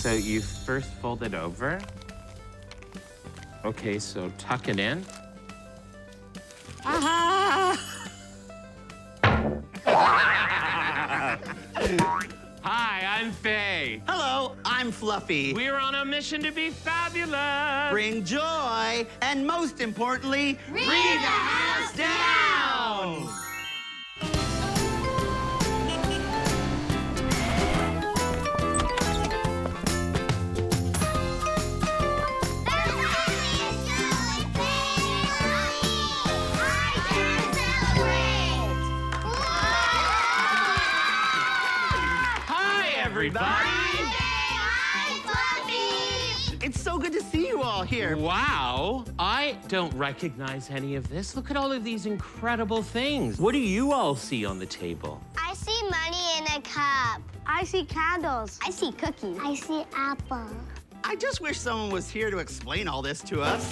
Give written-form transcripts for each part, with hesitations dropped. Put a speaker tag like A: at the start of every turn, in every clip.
A: So you first fold it over. Okay, so tuck it in. Aha! Hi, I'm Faye.
B: Hello, I'm Fluffy.
A: We're on a mission to be fabulous.
B: Bring joy, and most importantly,
C: read the house down!
A: Everybody!
B: It's so good to see you all here.
A: Wow, I don't recognize any of this. Look at all of these incredible things. What do you all see on the table?
D: I see money in a cup.
E: I see candles.
D: I see cookies.
E: I see apple.
B: I just wish someone was here to explain all this to us.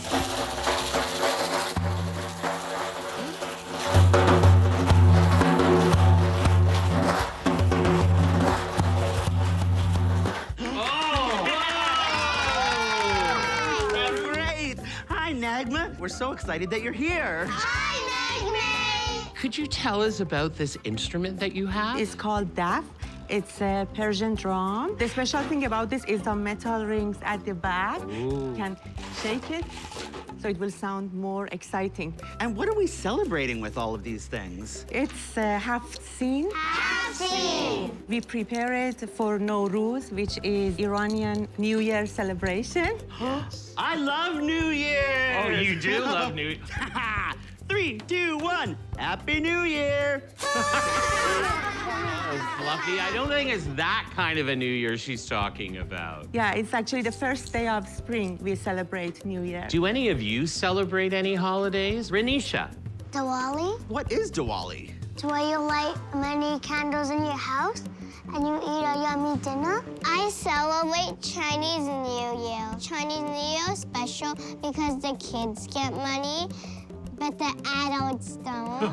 B: We're so excited that you're here.
D: Hi, Meg!
A: Could you tell us about this instrument that you have?
F: It's called daf. It's a Persian drum. The special thing about this is the metal rings at the back.
A: Ooh.
F: You can shake it, so it will sound more exciting.
B: And what are we celebrating with all of these things?
F: It's Hafsin.
D: Hafsin!
F: We prepare it for Nowruz, which is Iranian New Year celebration.
B: I love New Year!
A: Oh, you do love New Year.
B: 3, 2, 1. Happy New Year!
A: Oh, Fluffy, I don't think it's that kind of a New Year she's talking about.
F: Yeah, it's actually the first day of spring we celebrate New Year.
A: Do any of you celebrate any holidays? Renisha?
D: Diwali?
B: What is Diwali?
D: It's where you light many candles in your house and you eat a yummy dinner. I celebrate Chinese New Year. Chinese New Year is special because the kids get money, but the adults don't.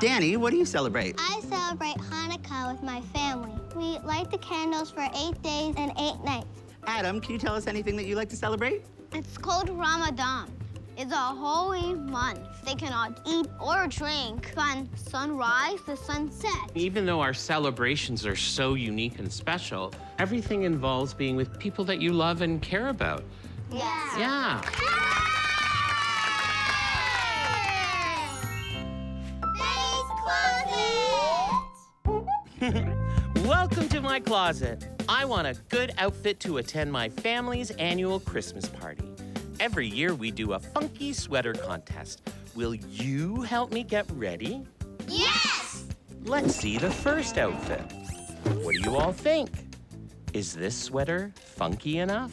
B: Danny, what do you celebrate?
D: I celebrate Hanukkah with my family. We light the candles for 8 days and 8 nights.
B: Adam, can you tell us anything that you like to celebrate?
D: It's called Ramadan. It's a holy month. They cannot eat or drink from sunrise to sunset.
A: Even though our celebrations are so unique and special, everything involves being with people that you love and care about.
D: Yeah.
A: Yeah. Welcome to my closet. I want a good outfit to attend my family's annual Christmas party. Every year we do a funky sweater contest. Will you help me get ready?
D: Yes!
A: Let's see the first outfit. What do you all think? Is this sweater funky enough?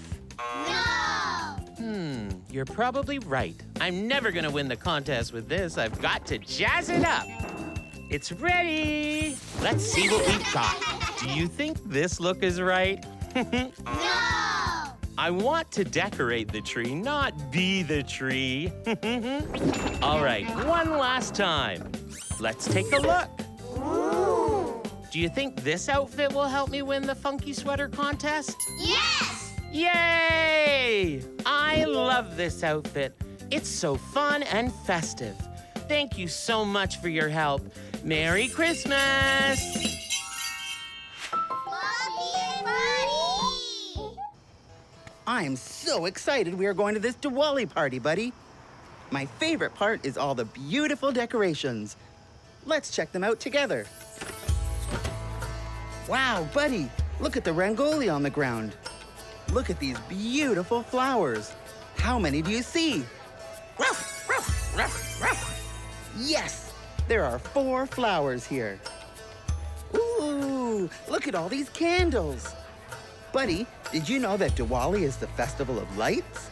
D: No!
A: You're probably right. I'm never gonna win the contest with this. I've got to jazz it up. It's ready. Let's see what we've got. Do you think this look is right?
D: No!
A: I want to decorate the tree, not be the tree. All right, one last time. Let's take a look.
D: Ooh.
A: Do you think this outfit will help me win the funky sweater contest?
D: Yes!
A: Yay! I love this outfit. It's so fun and festive. Thank you so much for your help. Merry Christmas!
B: I am so excited we are going to this Diwali party, buddy. My favorite part is all the beautiful decorations. Let's check them out together. Wow, buddy, look at the rangoli on the ground. Look at these beautiful flowers. How many do you see? Ruff, ruff, ruff, ruff. Yes, there are 4 flowers here. Ooh, look at all these candles. Buddy, did you know that Diwali is the festival of lights?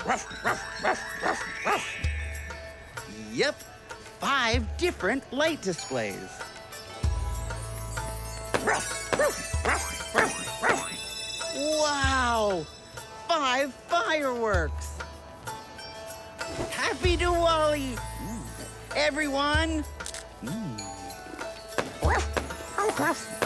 B: Ruff, ruff, ruff, ruff, ruff. Yep, 5 different light displays. Ruff, ruff, ruff, ruff, ruff. Wow, 5 fireworks. Happy Diwali, everyone. Ruff, ruff, ruff.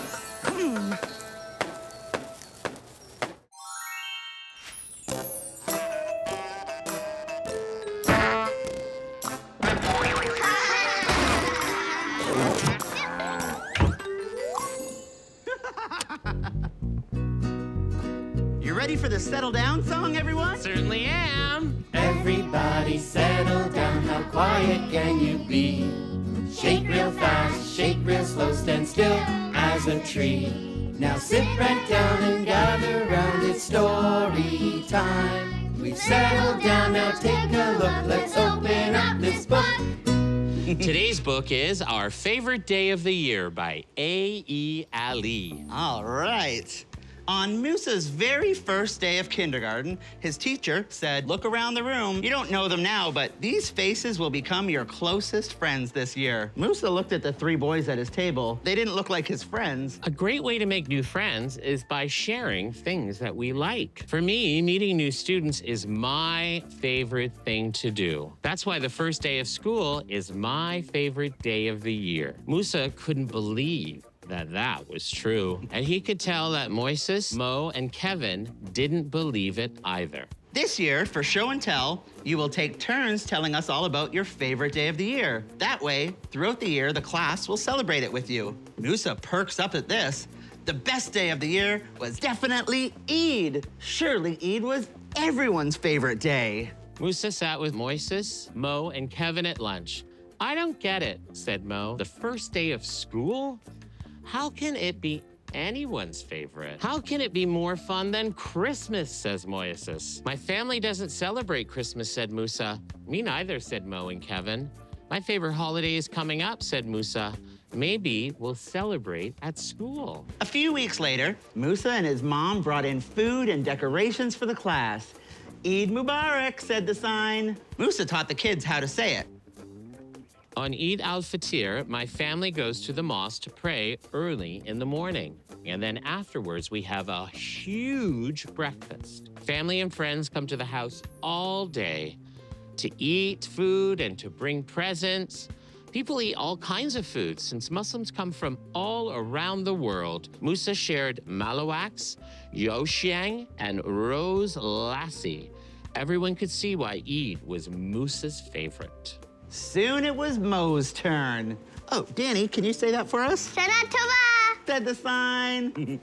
B: ready for the Settle Down song, everyone?
A: Certainly am.
C: Everybody settle down, how quiet can you be? Shake real fast, shake real slow, stand still as a tree. Now sit right down and gather round, it's story time. We've settled down, now take a look, let's open up this book.
A: Today's book is Our Favorite Day of the Year by A.E. Ali.
B: All right. On Moose's very first day of kindergarten, his teacher said, look around the room. You don't know them now, but these faces will become your closest friends this year. Moose looked at the three boys at his table. They didn't look like his friends.
A: A great way to make new friends is by sharing things that we like. For me, meeting new students is my favorite thing to do. That's why the first day of school is my favorite day of the year. Musa couldn't believe that was true. And he could tell that Moises, Mo, and Kevin didn't believe it either.
B: This year, for show and tell, you will take turns telling us all about your favorite day of the year. That way, throughout the year, the class will celebrate it with you. Musa perks up at this. The best day of the year was definitely Eid. Surely Eid was everyone's favorite day.
A: Musa sat with Moises, Mo, and Kevin at lunch. I don't get it, said Mo. The first day of school? How can it be anyone's favorite? How can it be more fun than Christmas, says Moises. My family doesn't celebrate Christmas, said Musa. Me neither, said Mo and Kevin. My favorite holiday is coming up, said Musa. Maybe we'll celebrate at school.
B: A few weeks later, Musa and his mom brought in food and decorations for the class. Eid Mubarak, said the sign. Musa taught the kids how to say it.
A: On Eid al-Fitr, my family goes to the mosque to pray early in the morning. And then afterwards, we have a huge breakfast. Family and friends come to the house all day to eat food and to bring presents. People eat all kinds of food since Muslims come from all around the world. Musa shared malawaks, yoshiang, and rose lassi. Everyone could see why Eid was Musa's favorite.
B: Soon it was Mo's turn. Oh, Danny, can you say that for us?
D: Teletubbies!
B: Said the sign.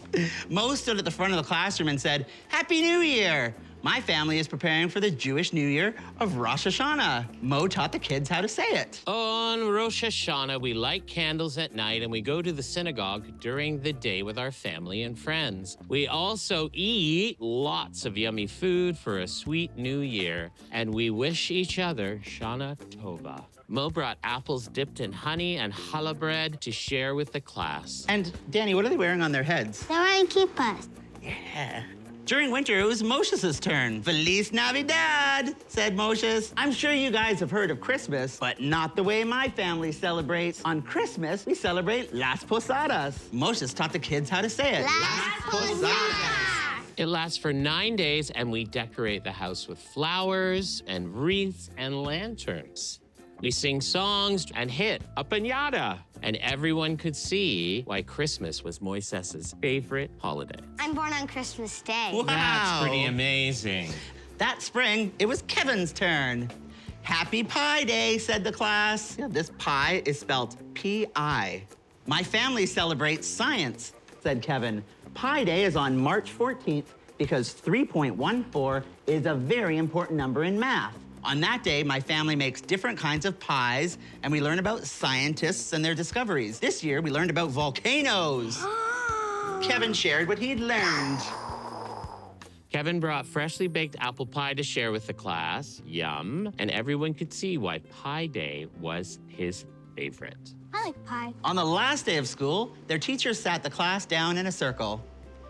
B: Mo stood at the front of the classroom and said, Happy New Year! My family is preparing for the Jewish New Year of Rosh Hashanah. Mo taught the kids how to say it.
A: On Rosh Hashanah, we light candles at night and we go to the synagogue during the day with our family and friends. We also eat lots of yummy food for a sweet new year, and we wish each other Shana Tova. Mo brought apples dipped in honey and challah bread to share with the class.
B: And Danny, what are they wearing on their heads?
D: They're wearing kippas.
B: Yeah. During winter, it was Moshes' turn. Feliz Navidad, said Moshes. I'm sure you guys have heard of Christmas, but not the way my family celebrates. On Christmas, we celebrate Las Posadas. Moshes taught the kids how to say it.
D: Las Posadas.
A: It lasts for 9 days, and we decorate the house with flowers and wreaths and lanterns. We sing songs and hit a piñata, and everyone could see why Christmas was Moises' favorite holiday.
D: I'm born on Christmas Day.
B: Wow.
A: That's pretty amazing.
B: That spring, it was Kevin's turn. Happy Pi Day, said the class. Yeah, this pi is spelled P-I. My family celebrates science, said Kevin. Pi Day is on March 14th because 3.14 is a very important number in math. On that day, my family makes different kinds of pies, and we learn about scientists and their discoveries. This year, we learned about volcanoes. Kevin shared what he'd learned.
A: Kevin brought freshly baked apple pie to share with the class. Yum. And everyone could see why Pie Day was his favorite.
D: I like pie.
B: On the last day of school, their teacher sat the class down in a circle.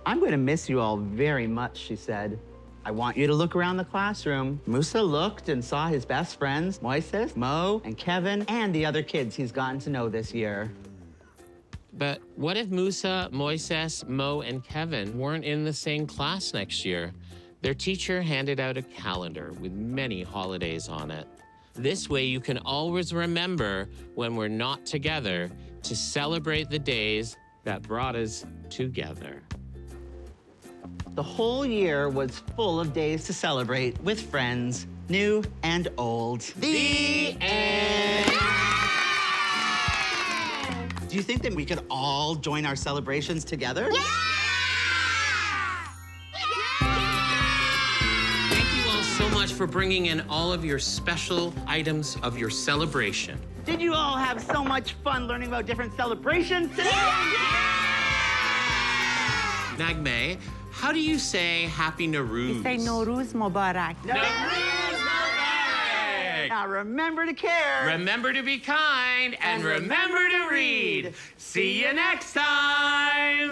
B: I'm going to miss you all very much, she said. I want you to look around the classroom. Musa looked and saw his best friends, Moises, Mo, and Kevin, and the other kids he's gotten to know this year.
A: But what if Musa, Moises, Mo, and Kevin weren't in the same class next year? Their teacher handed out a calendar with many holidays on it. This way you can always remember when we're not together to celebrate the days that brought us together.
B: The whole year was full of days to celebrate with friends, new and old. The end! Do you think that we could all join our celebrations together?
D: Yeah! Yeah!
A: for bringing in all of your special items of your celebration.
B: Did you all have so much fun learning about different celebrations today?
A: Nagme, how do you say Happy Nowruz?
F: We say Nowruz Mubarak.
A: Nowruz Mubarak!
B: Now remember to care.
A: Remember to be kind and remember to read. See you next time!